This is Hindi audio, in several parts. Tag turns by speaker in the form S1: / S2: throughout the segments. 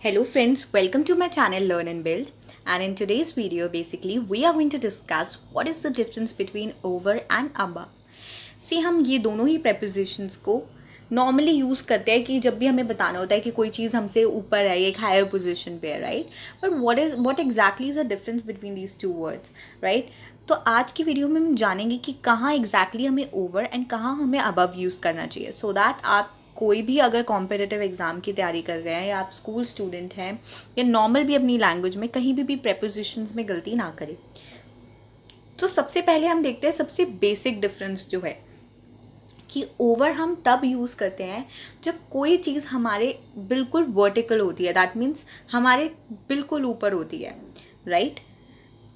S1: Hello friends, welcome to my channel Learn and Build. And in today's video, basically, we are going to discuss what is the difference between over and above. See, हम ये दोनों ही prepositions को नॉर्मली यूज़ करते हैं कि जब भी हमें बताना होता है कि कोई चीज़ हमसे ऊपर है, एक हायर पोजीशन पे है, right? But what exactly is the difference between these two words, right? तो आज की वीडियो में हम जानेंगे कि कहाँ एग्जैक्टली हमें ओवर एंड कहाँ हमें अबव यूज़ करना चाहिए, सो दैट आप कोई भी अगर कॉम्पिटिटिव एग्ज़ाम की तैयारी कर रहे हैं या आप स्कूल स्टूडेंट हैं या नॉर्मल भी अपनी लैंग्वेज में कहीं भी प्रेपोजिशंस में गलती ना करें। तो सबसे पहले हम देखते हैं सबसे बेसिक डिफरेंस जो है कि ओवर हम तब यूज़ करते हैं जब कोई चीज़ हमारे बिल्कुल वर्टिकल होती है, दैट मीन्स हमारे बिल्कुल ऊपर होती है, राइट?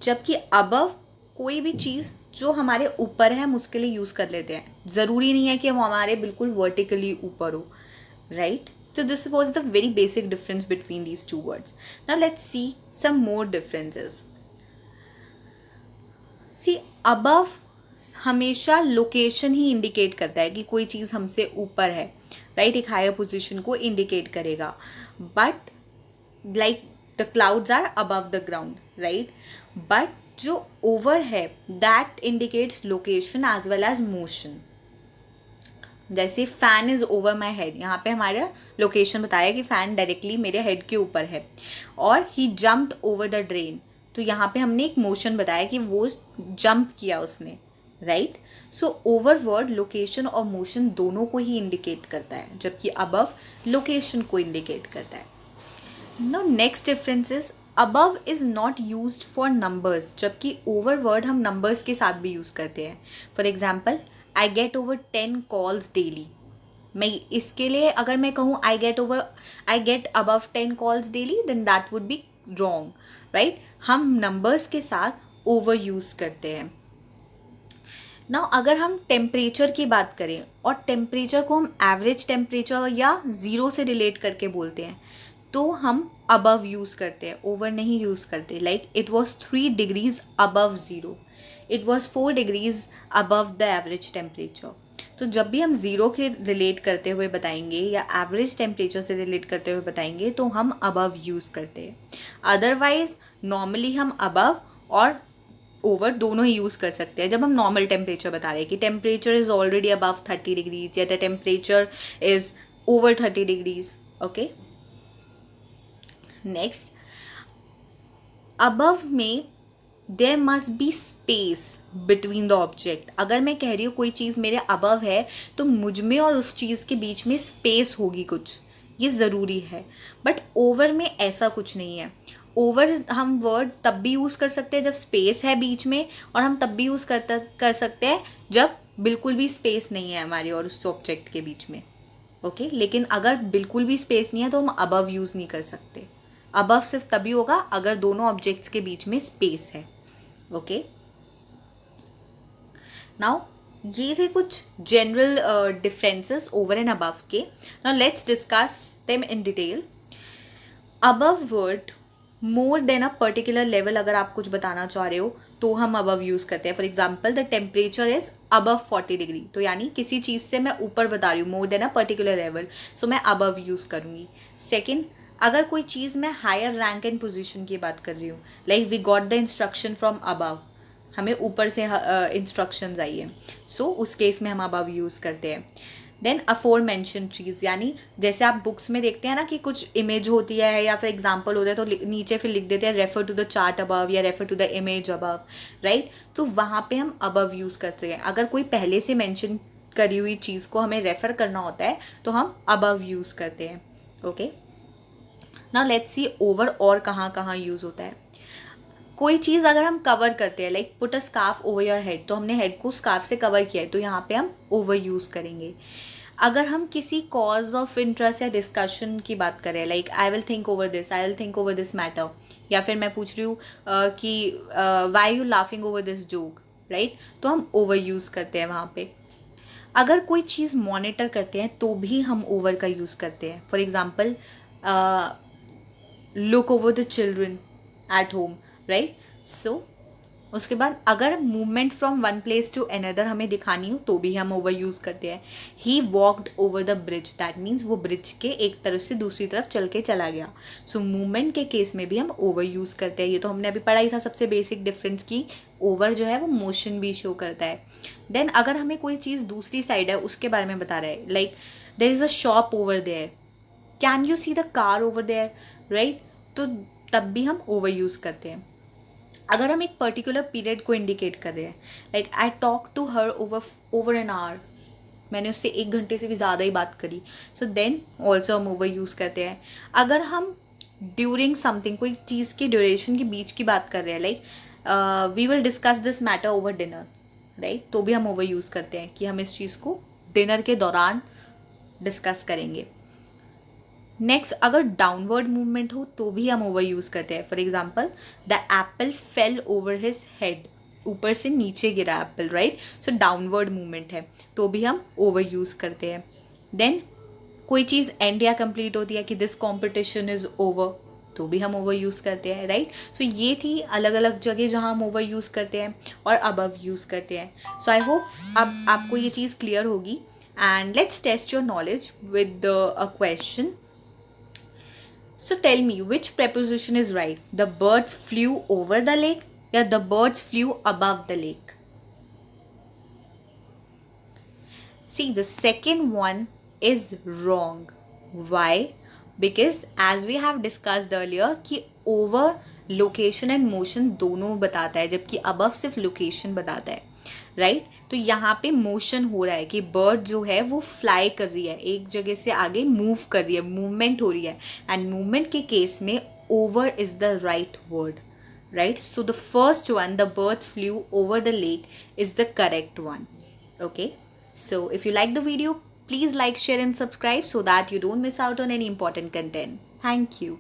S1: जबकि अबव कोई भी चीज़ जो हमारे ऊपर है हम उसके लिए यूज़ कर लेते हैं, ज़रूरी नहीं है कि वो हमारे बिल्कुल वर्टिकली ऊपर हो, right? So this was the very basic difference between these two words. Now let's see some more differences. See, above हमेशा लोकेशन ही इंडिकेट करता है कि कोई चीज़ हमसे ऊपर है, राइट? एक हायर पोजीशन को इंडिकेट करेगा, but like the clouds are above the ground, right? But जो ओवर है that indicates location as well as motion. जैसे fan is over my head, यहाँ पे हमारा लोकेशन बताया कि फैन डायरेक्टली मेरे हेड के ऊपर है, और ही जम्प्ड ओवर द ड्रेन, तो यहाँ पे हमने एक मोशन बताया कि वो जंप किया उसने, right? So over word location और मोशन दोनों को ही इंडिकेट करता है, जबकि अबव लोकेशन को इंडिकेट करता है। Now next difference is above is not used for numbers, जबकि ओवर वर्ड हम नंबर्स के साथ भी यूज़ करते हैं। For example, I get over 10 calls daily. मैं इसके लिए अगर मैं कहूँ I get above 10 calls daily, then that would be wrong, right? हम नंबर्स के साथ ओवर यूज़ करते हैं। नाउ अगर हम टेम्परेचर की बात करें और टेम्परेचर को हम एवरेज टेम्परेचर या ज़ीरो से रिलेट करके बोलते हैं, तो हम अबव यूज़ करते हैं, ओवर नहीं यूज़ करते। Like it was 3 degrees above zero, it was 4 degrees above the average temperature. तो जब भी हम ज़ीरो के रिलेट करते हुए बताएंगे या एवरेज टेम्परेचर से रिलेट करते हुए बताएंगे तो हम अबव यूज़ करते हैं। अदरवाइज नॉर्मली हम अबव और ओवर दोनों ही यूज़ कर सकते हैं जब हम नॉर्मल टेम्परेचर बता रहे हैं कि temperature is already above 30 degrees या the temperature is over 30 degrees. Okay, next, above में there must be space between the object. अगर मैं कह रही हूँ कोई चीज़ मेरे अबव है तो मुझ में और उस चीज़ के बीच में स्पेस होगी कुछ, ये ज़रूरी है। बट ओवर में ऐसा कुछ नहीं है। ओवर हम वर्ड तब भी यूज़ कर सकते हैं जब स्पेस है बीच में, और हम तब भी यूज़ कर सकते हैं जब बिल्कुल भी स्पेस नहीं है हमारे और उस ऑब्जेक्ट के बीच में। ओके, लेकिन अगर बिल्कुल भी स्पेस नहीं है तो हम अबव यूज़ नहीं कर सकते। अबव सिर्फ तभी होगा अगर दोनों ऑब्जेक्ट्स के बीच में स्पेस है। ओके, नाउ ये थे कुछ general differences over and above के। Now let's discuss them in detail. Above word more than a particular level, अगर आप कुछ बताना चाह रहे हो तो हम अबव यूज़ करते हैं। For example, the temperature is above 40 degree, तो यानी किसी चीज़ से मैं ऊपर बता रही हूँ, more than a particular level, so मैं अबव यूज़ करूँगी। सेकेंड, अगर कोई चीज़ मैं हायर रैंक एंड पोजीशन की बात कर रही हूँ, like we got the instruction from above, हमें ऊपर से इंस्ट्रक्शंस आई है, सो उस केस में हम अबव यूज़ करते हैं। देन अफोर मैंशन चीज़, यानी जैसे आप बुक्स में देखते हैं ना कि कुछ इमेज होती है या फिर एग्जाम्पल होता है तो नीचे फिर लिख देते हैं refer to the chart above या refer to the image above, right? तो वहाँ पे हम अबव यूज़ करते हैं। अगर कोई पहले से मैंशन करी हुई चीज़ को हमें रेफर करना होता है तो हम अबव यूज़ करते हैं। Okay, now let's see over और कहाँ कहाँ यूज़ होता है। कोई चीज़ अगर हम कवर करते हैं, like put a scarf over your head, तो हमने हेड को स्कार्फ से कवर किया है तो यहाँ पे हम ओवर यूज़ करेंगे। अगर हम किसी कॉज ऑफ इंटरेस्ट या डिस्कशन की बात करें, like I will think over this, I will think over this matter, या फिर मैं पूछ रही हूँ कि why you laughing over this joke, right? तो हम ओवर यूज़ करते हैं वहाँ पे। अगर कोई चीज़ मॉनिटर करते हैं तो भी हम ओवर का यूज़ करते हैं। For example, look over the children at home, right? So उसके बाद अगर movement from one place to another हमें दिखानी हो तो भी हम ओवर यूज़ करते हैं. He walked over the bridge, that means वो ब्रिज के एक तरफ से दूसरी तरफ चल के चला गया. सो मूवमेंट के केस में भी हम ओवर यूज़ करते हैं. ये तो हमने अभी पढ़ा ही था सबसे बेसिक डिफरेंस की ओवर जो है वो मोशन भी शो करता है. देन अगर हमें कोई चीज़ दूसरी साइड है उसके बारे में बता रहा है, like there is a shop over there, can you see the car over there, right, तो तब भी हम ओवर यूज़ करते हैं. अगर हम एक पर्टिकुलर पीरियड को इंडिकेट कर रहे हैं, like I talk to her over an hour, मैंने उससे 1 घंटे से भी ज़्यादा ही बात करी, सो देन ऑल्सो हम ओवर यूज़ करते हैं. अगर हम ड्यूरिंग समथिंग कोई चीज़ के ड्यूरेशन के बीच की बात कर रहे हैं, like we will discuss this matter over dinner, right, तो भी हम ओवर यूज़ करते हैं कि हम इस चीज़ को डिनर के दौरान डिस्कस करेंगे. नेक्स्ट, अगर डाउनवर्ड मूवमेंट हो तो भी हम ओवर यूज़ करते हैं. For example, the Apple fail over his head, ऊपर से नीचे गिरा एप्पल, राइट, सो डाउनवर्ड मूवमेंट है तो भी हम ओवर यूज़ करते हैं. देन कोई चीज़ एंड या कंप्लीट होती है कि दिस कॉम्पिटिशन इज़ ओवर, तो भी हम ओवर यूज़ करते हैं, राइट. सो ये थी अलग अलग जगह जहाँ हम ओवर यूज़ करते हैं और अबव यूज़ करते हैं. सो आई होप अब आपको ये चीज़ क्लियर होगी. And let's test your knowledge with a question. So tell me, which preposition is right? The birds flew over the lake या the birds flew above the lake? See, the second one is wrong. Why? Because as we have discussed earlier कि over location and motion दोनों बताता है जबकि above सिर्फ location बताता है, राइट. तो यहाँ पे मोशन हो रहा है कि बर्ड जो है वो फ्लाई कर रही है, एक जगह से आगे मूव कर रही है, मूवमेंट हो रही है. एंड मूवमेंट के केस में over is the right word, right. So the first one, the birds flu over the lake, is the correct one. Okay, so if you like the video, please like, share and subscribe so that you don't miss out on any important content. Thank you.